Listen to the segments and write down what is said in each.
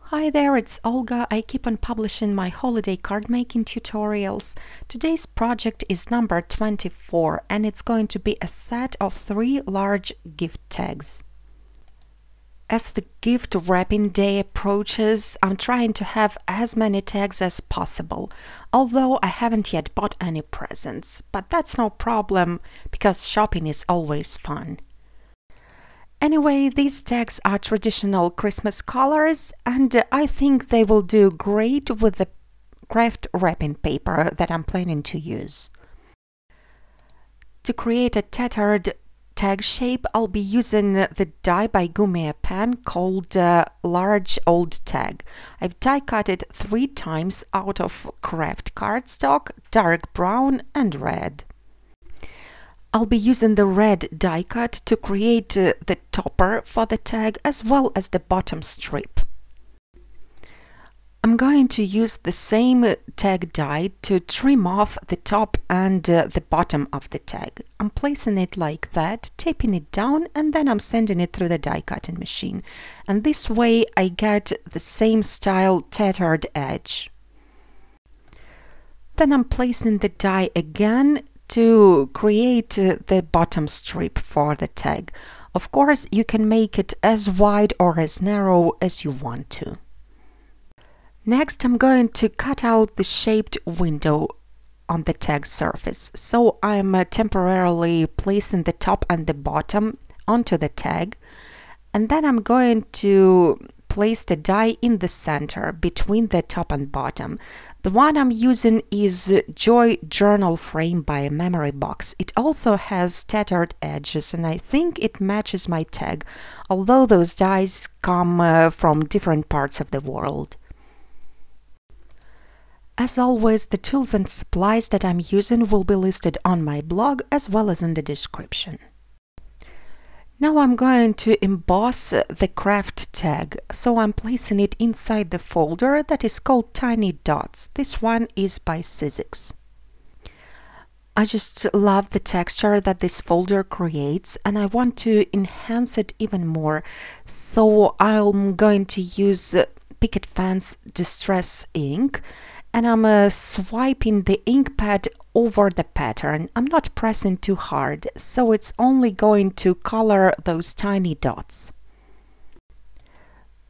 Hi there, it's Olga. I keep on publishing my holiday card making tutorials. Today's project is number 24 and it's going to be a set of 3 large gift tags. As the gift wrapping day approaches, I'm trying to have as many tags as possible, although I haven't yet bought any presents. But that's no problem because shopping is always fun. Anyway, these tags are traditional Christmas colors and I think they will do great with the craft wrapping paper that I'm planning to use. To create a tattered tag shape, I'll be using the die by Gummiapan called Large Old Tag. I've die cut it 3 times out of craft cardstock, dark brown and red. I'll be using the red die cut to create the topper for the tag as well as the bottom strip. I'm going to use the same tag die to trim off the top and the bottom of the tag. I'm placing it like that, taping it down, and then I'm sending it through the die cutting machine. And this way I get the same style tattered edge. Then I'm placing the die again to create the bottom strip for the tag. Of course, you can make it as wide or as narrow as you want to. Next, I'm going to cut out the shaped window on the tag surface. So I'm temporarily placing the top and the bottom onto the tag. And then I'm going to place the die in the center between the top and bottom. The one I'm using is Joy Journal Frame by Memory Box. It also has tattered edges and I think it matches my tag, although those dies come from different parts of the world. As always, the tools and supplies that I'm using will be listed on my blog as well as in the description. Now I'm going to emboss the craft tag, so I'm placing it inside the folder that is called Tiny Dots. This one is by Sizzix. I just love the texture that this folder creates and I want to enhance it even more, so I'm going to use Picket Distress ink and I'm swiping the ink pad over the pattern. I'm not pressing too hard, so it's only going to color those tiny dots.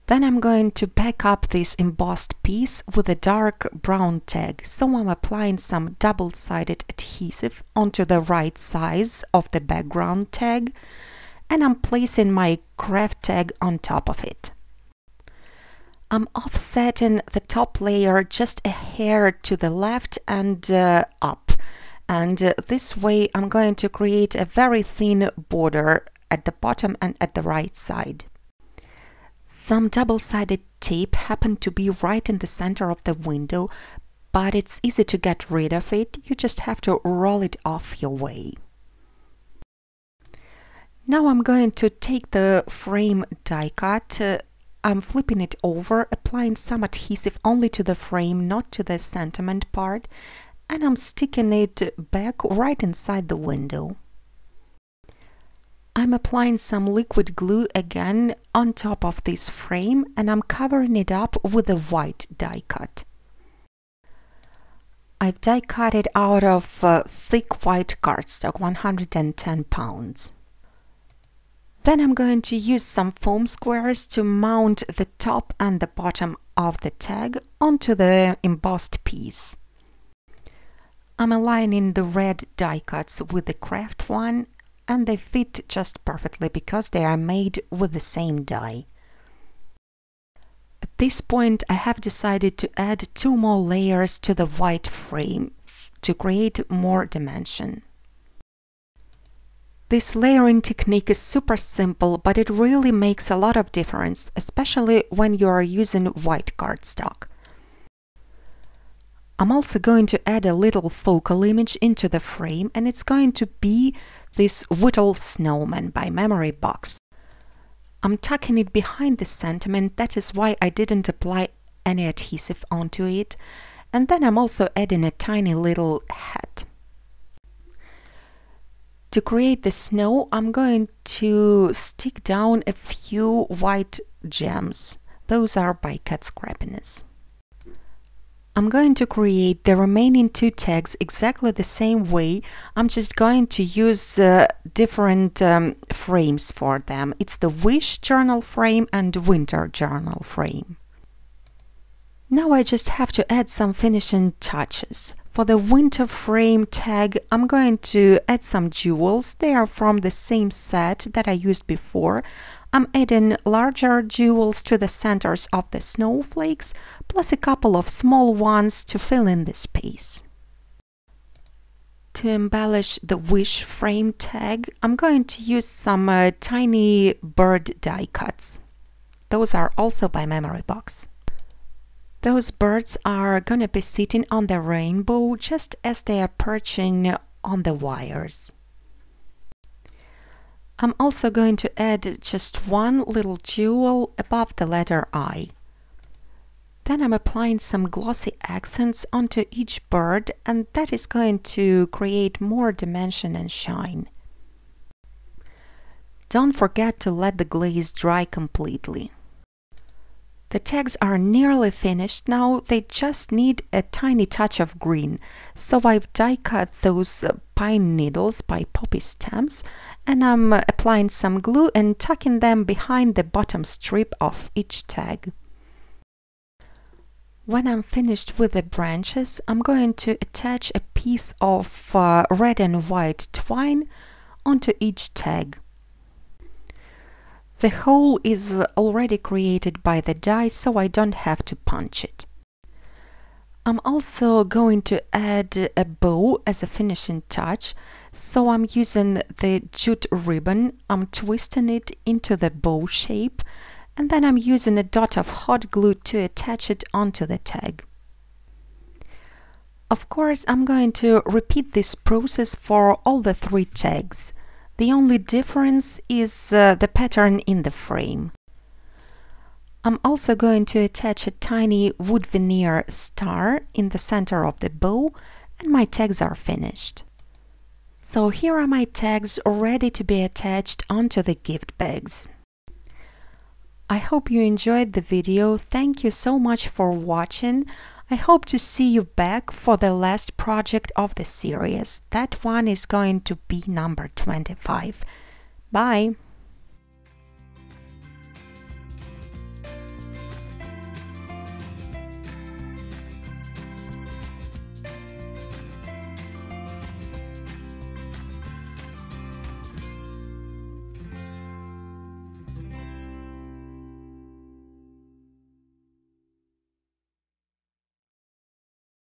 Then I'm going to back up this embossed piece with a dark brown tag, so I'm applying some double-sided adhesive onto the right size of the background tag, and I'm placing my craft tag on top of it. I'm offsetting the top layer just a hair to the left and up. And this way I'm going to create a very thin border at the bottom and at the right side. Some double-sided tape happened to be right in the center of the window, but it's easy to get rid of it. You just have to roll it off your way. Now I'm going to take the frame die cut. I'm flipping it over, applying some adhesive only to the frame, not to the sentiment part, and I'm sticking it back right inside the window. I'm applying some liquid glue again on top of this frame and I'm covering it up with a white die cut. I've die cut it out of thick white cardstock, 110 pounds. Then I'm going to use some foam squares to mount the top and the bottom of the tag onto the embossed piece. I'm aligning the red die cuts with the craft one and they fit just perfectly because they are made with the same die. At this point I have decided to add 2 more layers to the white frame to create more dimension. This layering technique is super simple, but it really makes a lot of difference, especially when you are using white cardstock. I'm also going to add a little focal image into the frame and it's going to be this Whittle Snowman by Memory Box. I'm tucking it behind the sentiment, that is why I didn't apply any adhesive onto it, and then I'm also adding a tiny little hat. To create the snow, I'm going to stick down a few white gems. Those are by cat scrappiness. I'm going to create the remaining 2 tags exactly the same way. I'm just going to use different frames for them. It's the Wish journal frame and Winter journal frame. Now I just have to add some finishing touches. For the Winter frame tag, I'm going to add some jewels. They are from the same set that I used before. I'm adding larger jewels to the centers of the snowflakes, plus a couple of small ones to fill in the space. To embellish the Wish frame tag, I'm going to use some tiny bird die cuts. Those are also by Memory Box. Those birds are going to be sitting on the rainbow just as they are perching on the wires. I'm also going to add just one little jewel above the letter I. Then I'm applying some glossy accents onto each bird, and that is going to create more dimension and shine. Don't forget to let the glaze dry completely. The tags are nearly finished now, they just need a tiny touch of green, so I've die cut those pine needles by poppy stems, and I'm applying some glue and tucking them behind the bottom strip of each tag. When I'm finished with the branches, I'm going to attach a piece of red and white twine onto each tag. The hole is already created by the die, so I don't have to punch it. I'm also going to add a bow as a finishing touch, so I'm using the jute ribbon, I'm twisting it into the bow shape, and then I'm using a dot of hot glue to attach it onto the tag. Of course, I'm going to repeat this process for all the 3 tags. The only difference is the pattern in the frame. I'm also going to attach a tiny wood veneer star in the center of the bow, and my tags are finished. So here are my tags ready to be attached onto the gift bags. I hope you enjoyed the video. Thank you so much for watching. I hope to see you back for the last project of the series. That one is going to be number 25. Bye!